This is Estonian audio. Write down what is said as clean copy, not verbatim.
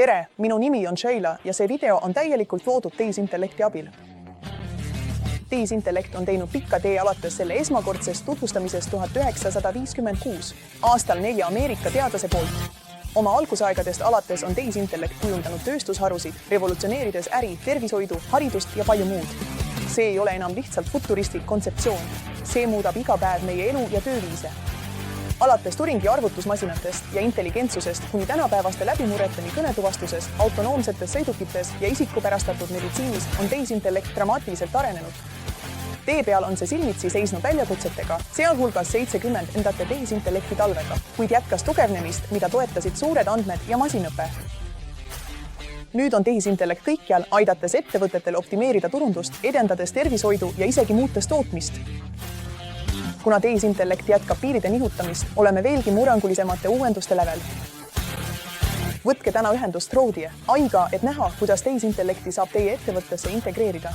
Tere, minu nimi on Sheila ja see video on täielikult loodud tehisintellekti abil. Tehisintellekt on teinud pikka tee alates selle esmakordsest tutvustamisest 1956 aastal 4 Ameerika teadlase poolt. Oma algusaegadest alates on tehisintellekt kujundanud tööstusharusid, revolutsioneerides äri, tervishoidu, haridust ja palju muud. See ei ole enam lihtsalt futuristlik kontseptsioon. See muudab iga päev meie elu ja tööviise. Alates Turingi arvutusmasinatest ja intelligentsusest kuni tänapäevaste läbimurreteni kõnetuvastuses, autonoomsetes sõidukites ja isikupärastatud meditsiinis on tehisintellekt dramaatiliselt arenenud. Tee peal on see silmitsi seisnud väljakutsetega, sealhulgas 70 endate tehisintellekti talvega, kuid jätkas tugevnemist, mida toetasid suured andmed ja masinõpe. Nüüd on tehisintellekt kõikjal, aidates ettevõtetel optimeerida turundust, edendades tervishoidu ja isegi muutes tootmist. Kuna tehisintellekt jätkab piiride nihutamist, oleme veelgi murrangulisemate uuenduste lävel. Võtke täna ühendust Roadie, aiga, et näha, kuidas tehisintellekti saab teie ettevõttesse integreerida.